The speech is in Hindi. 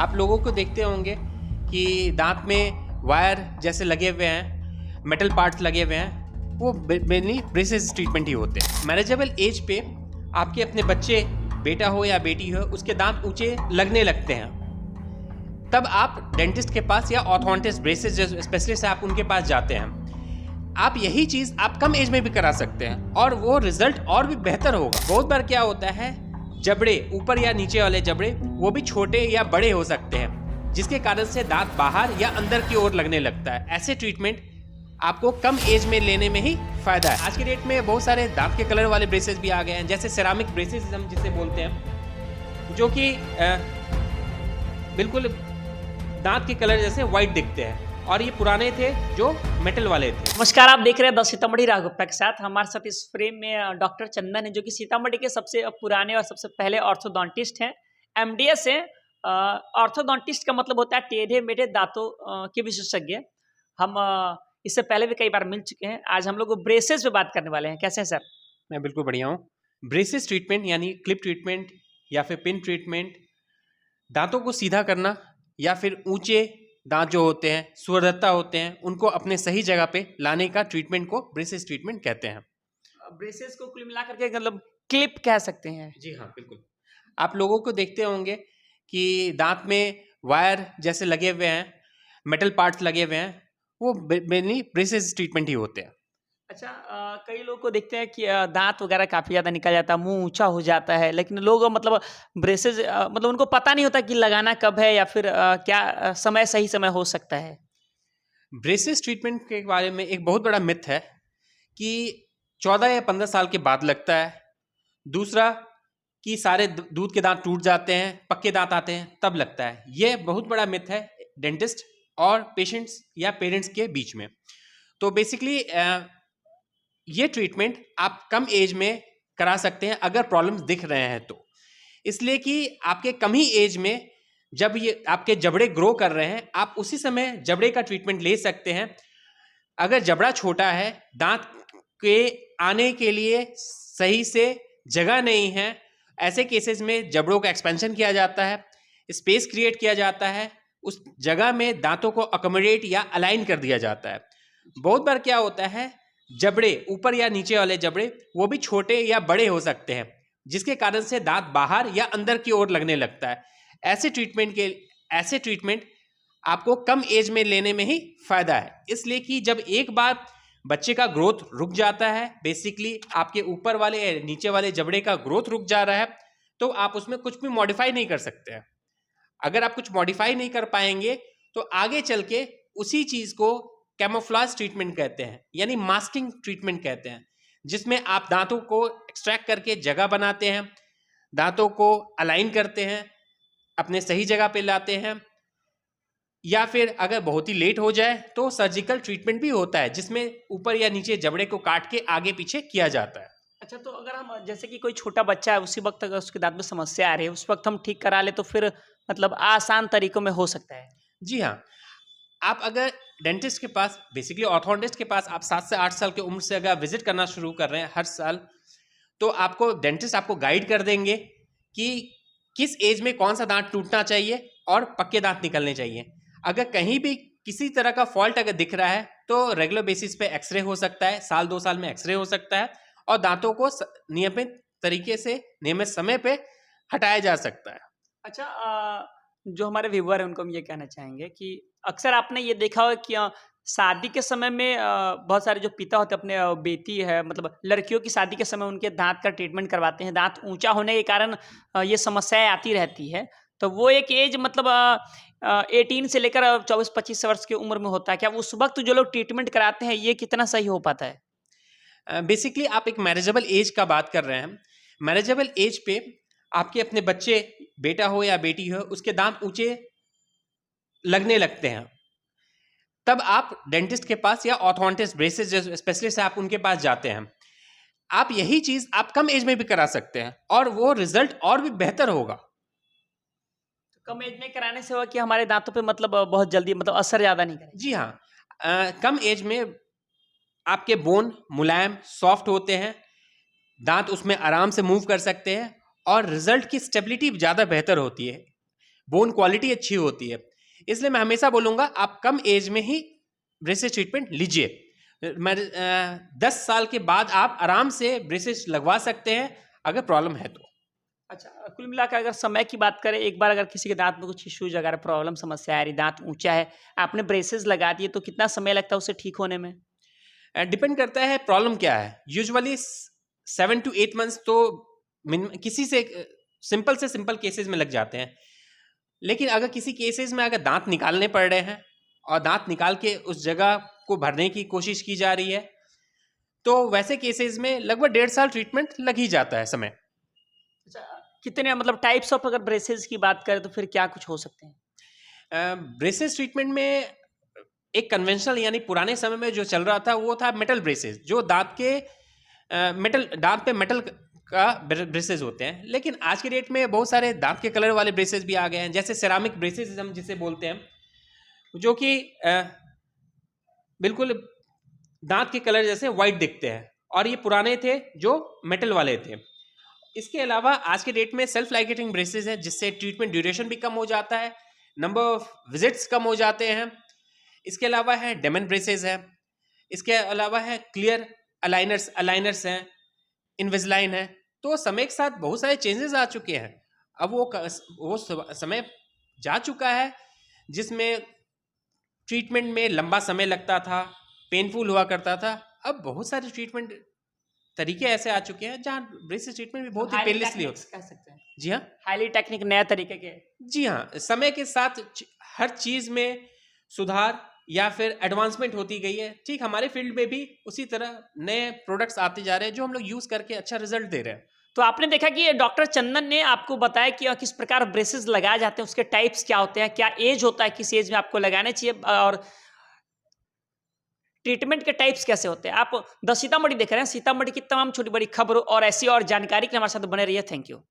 आप लोगों को देखते होंगे कि दांत में वायर जैसे लगे हुए हैं, मेटल पार्ट्स लगे हुए हैं, वो मेनली ब्रेसेस ट्रीटमेंट ही होते हैं। मैनेजेबल एज पे आपके अपने बच्चे, बेटा हो या बेटी हो, उसके दांत ऊंचे लगने लगते हैं, तब आप डेंटिस्ट के पास या ऑर्थोडोंटिस्ट, ब्रेसेस जो स्पेशलिस्ट है, आप उनके पास जाते हैं। आप यही चीज़ आप कम एज में भी करा सकते हैं और वो रिजल्ट और भी बेहतर होगा। बहुत बार क्या होता है, जबड़े, ऊपर या नीचे वाले जबड़े, वो भी छोटे या बड़े हो सकते हैं, जिसके कारण से दांत बाहर या अंदर की ओर लगने लगता है। ऐसे ट्रीटमेंट आपको कम एज में लेने में ही फायदा है। आज के डेट में बहुत सारे दांत के कलर वाले ब्रेसेस भी आ गए हैं, जैसे सेरामिक ब्रेसेस हम जिसे बोलते हैं, जो कि बिल्कुल दांत के कलर जैसे व्हाइट दिखते हैं, और ये पुराने थे जो मेटल वाले थे। नमस्कार, आप देख रहे हैं द सीतामढ़ी राघव गुप्ता के साथ। हमारे साथ इस फ्रेम में डॉक्टर चंदन है, जो कि सीतामढ़ी के सबसे पुराने और सबसे पहले ऑर्थोडोंटिस्ट हैं, एमडीएस हैं। ऑर्थोडोंटिस्ट का मतलब होता है टेढ़े मेढ़े दांतों के विशेषज्ञ। हम इससे पहले भी कई बार मिल चुके हैं। आज हम लोग ब्रेसेस पे बात करने वाले हैं। कैसे हैं सर? मैं बिल्कुल बढ़िया हूँ। ब्रेसेस ट्रीटमेंट यानी क्लिप ट्रीटमेंट या फिर पिन ट्रीटमेंट, दांतों को सीधा करना या फिर ऊंचे दांत जो होते हैं, सुअदत्ता होते हैं, उनको अपने सही जगह पे लाने का ट्रीटमेंट को ब्रेसेस ट्रीटमेंट कहते हैं। ब्रेसेस को कुल मिला करके मतलब क्लिप कह सकते हैं। जी हाँ, बिल्कुल। आप लोगों को देखते होंगे कि दांत में वायर जैसे लगे हुए हैं, मेटल पार्ट्स लगे हुए हैं, वो मेनली ब्रेसेस ट्रीटमेंट ही होते हैं। अच्छा, कई लोग को देखते हैं कि दांत वगैरह काफ़ी ज़्यादा निकल जाता है, मुंह ऊंचा हो जाता है, लेकिन लोग मतलब ब्रेसेस मतलब उनको पता नहीं होता कि लगाना कब है या फिर क्या समय सही समय हो सकता है। ब्रेसेस ट्रीटमेंट के बारे में एक बहुत बड़ा मिथ है कि 14 या 15 साल के बाद लगता है। दूसरा कि सारे दूध के दांत टूट जाते हैं, पक्के दांत आते हैं, तब लगता है। ये बहुत बड़ा मिथ है डेंटिस्ट और पेशेंट्स या पेरेंट्स के बीच में। तो बेसिकली ये ट्रीटमेंट आप कम एज में करा सकते हैं अगर प्रॉब्लम्स दिख रहे हैं तो। इसलिए कि आपके कम ही एज में जब ये आपके जबड़े ग्रो कर रहे हैं, आप उसी समय जबड़े का ट्रीटमेंट ले सकते हैं। अगर जबड़ा छोटा है, दांत के आने के लिए सही से जगह नहीं है, ऐसे केसेस में जबड़ों का एक्सपेंशन किया जाता है, स्पेस क्रिएट किया जाता है, उस जगह में दांतों को अकोमोडेट या अलाइन कर दिया जाता है। बहुत बार क्या होता है, जबड़े, ऊपर या नीचे वाले जबड़े, वो भी छोटे या बड़े हो सकते हैं, जिसके कारण से दांत बाहर या अंदर की ओर लगने लगता है। ऐसे ट्रीटमेंट आपको कम एज में लेने में ही फायदा है। इसलिए कि जब एक बार बच्चे का ग्रोथ रुक जाता है, बेसिकली आपके ऊपर वाले नीचे वाले जबड़े का ग्रोथ रुक जा रहा है, तो आप उसमें कुछ भी मॉडिफाई नहीं कर सकते हैं। अगर आप कुछ मॉडिफाई नहीं कर पाएंगे तो आगे चल के उसी चीज को कैमोफ्लेज ट्रीटमेंट कहते हैं, यानी मास्किंग ट्रीटमेंट कहते हैं, जिसमें आप दांतों को एक्सट्रैक्ट करके जगह बनाते हैं, दांतों को अलाइन करते हैं, अपने सही जगह पे लाते हैं, या फिर अगर बहुत ही लेट हो जाए तो सर्जिकल ट्रीटमेंट भी होता है, जिसमें ऊपर या नीचे जबड़े को काट के आगे पीछे किया जाता है। अच्छा, तो अगर हम जैसे कि कोई छोटा बच्चा है, उसी वक्त अगर उसके दांत में समस्या आ रही है, उस वक्त हम ठीक करा ले तो फिर मतलब आसान तरीकों में हो सकता है। जी हाँ, आप अगर डेंटिस्ट के पास, बेसिकली ऑर्थोडोंटिस्ट के पास आप 7 से 8 साल की उम्र से अगर विजिट करना शुरू कर रहे हैं हर साल, तो आपको डेंटिस्ट आपको गाइड कर देंगे कि किस एज में कौन सा दांत टूटना चाहिए और पक्के दांत निकलने चाहिए। अगर कहीं भी किसी तरह का फॉल्ट अगर दिख रहा है तो रेगुलर बेसिस पे एक्सरे हो सकता है, साल 2 साल में एक्सरे हो सकता है, और दांतों को नियमित तरीके से नियमित समय पे हटाया जा सकता है। अच्छा, जो हमारे व्यूअर हैं उनको हम ये कहना चाहेंगे कि अक्सर आपने ये देखा होगा कि शादी के समय में बहुत सारे जो पिता होते हैं अपने बेटी है, मतलब लड़कियों की शादी के समय उनके दांत का ट्रीटमेंट करवाते हैं। दांत ऊंचा होने के कारण ये समस्याएं आती रहती है। तो वो एक एज मतलब 18 से लेकर 24-25 वर्ष की उम्र में होता है। क्या उस वक्त जो लोग ट्रीटमेंट कराते हैं ये कितना सही हो पाता है? बेसिकली आप एक मैनेजेबल एज का बात कर रहे हैं। मैनेजेबल एज पे आपके अपने बच्चे, बेटा हो या बेटी हो, उसके दांत ऊंचे लगने लगते हैं, तब आप डेंटिस्ट के पास या ऑर्थोडोंटिस्ट, ब्रेसेस जो स्पेशलिस्ट है, आप उनके पास जाते हैं। आप यही चीज आप कम एज में भी करा सकते हैं और वो रिजल्ट और भी बेहतर होगा। कम एज में कराने से हुआ कि हमारे दांतों पे मतलब बहुत जल्दी मतलब असर ज़्यादा नहीं करेगा। जी हाँ, कम एज में आपके बोन मुलायम, सॉफ्ट होते हैं, दांत उसमें आराम से मूव कर सकते हैं और रिजल्ट की स्टेबिलिटी ज़्यादा बेहतर होती है। बोन क्वालिटी अच्छी होती है। इसलिए मैं हमेशा बोलूँगा आप कम एज में ही ब्रेसेस ट्रीटमेंट लीजिए। 10 साल के बाद आप आराम से ब्रेसेस लगवा सकते हैं अगर प्रॉब्लम है तो। अच्छा, कुल मिलाकर अगर समय की बात करें, एक बार अगर किसी के दांत में कुछ इश्यूज अगर प्रॉब्लम समस्या आ रही, दांत ऊंचा है, आपने ब्रेसेस लगा दिए तो कितना समय लगता है उसे ठीक होने में? डिपेंड करता है प्रॉब्लम क्या है। यूजुअली 7 to 8 मंथ्स तो किसी से सिंपल केसेस में लग जाते हैं। लेकिन अगर किसी केसेस में अगर दांत निकालने पड़ रहे हैं और दांत निकाल के उस जगह को भरने की कोशिश की जा रही है, तो वैसे केसेस में लगभग 1.5 साल ट्रीटमेंट लग ही जाता है समय। अच्छा, कितने मतलब टाइप्स ऑफ अगर ब्रेसेस की बात करें तो फिर क्या कुछ हो सकते हैं? ब्रेसेस ट्रीटमेंट में एक कन्वेंशनल यानी पुराने समय में जो चल रहा था वो था मेटल ब्रेसेस, जो दांत पे मेटल का ब्रेसेस होते हैं। लेकिन आज के डेट में बहुत सारे दांत के कलर वाले ब्रेसेस भी आ गए हैं, जैसे सेरामिक ब्रेसेस हम जिसे बोलते हैं, जो कि बिल्कुल दांत के कलर जैसे वाइट दिखते हैं, और ये पुराने थे जो मेटल वाले थे। इसके अलावा आज के डेट में सेल्फ लाइगेटिंग ब्रेसेस है, जिससे ट्रीटमेंट ड्यूरेशन भी कम हो जाता है, नंबर ऑफ विजिट्स कम हो जाते हैं। इसके अलावा है डेमन ब्रेसेस है। इसके अलावा है क्लियर अलाइनर्स हैं, इनविजलाइन है। तो समय के साथ बहुत सारे चेंजेस आ चुके हैं। अब वो समय जा चुका है जिसमें ट्रीटमेंट में लंबा समय लगता था, पेनफुल हुआ करता था। अब बहुत सारे ट्रीटमेंट तरीके ऐसे आ चुके हैं जहाँ ब्रेसेस ट्रीटमेंट भी बहुत ही पेनलेसली कह सकते हैं। जी हाँ, हाईली टेक्निक नया तरीके के। जी हाँ, समय के साथ हर चीज़ में सुधार या फिर एडवांसमेंट होती गई है। ठीक हमारे फील्ड में भी उसी तरह नए प्रोडक्ट्स आते जा रहे हैं जो हम लोग यूज़ करके अच्छा रिजल्ट दे रहे हैं। तो आपने देखा कि डॉक्टर चंदन ने आपको बताया कि किस प्रकार ब्रेसेस लगाए जाते हैं, उसके टाइप्स क्या होते हैं, क्या एज होता है, किस एज में आपको लगाने चाहिए, और ट्रीटमेंट के टाइप्स कैसे होते हैं। आप द सीतामढ़ी देख रहे हैं। सीतामढ़ी की तमाम छोटी बड़ी खबरों और ऐसी और जानकारी के लिए हमारे साथ बने रहिए। Thank you.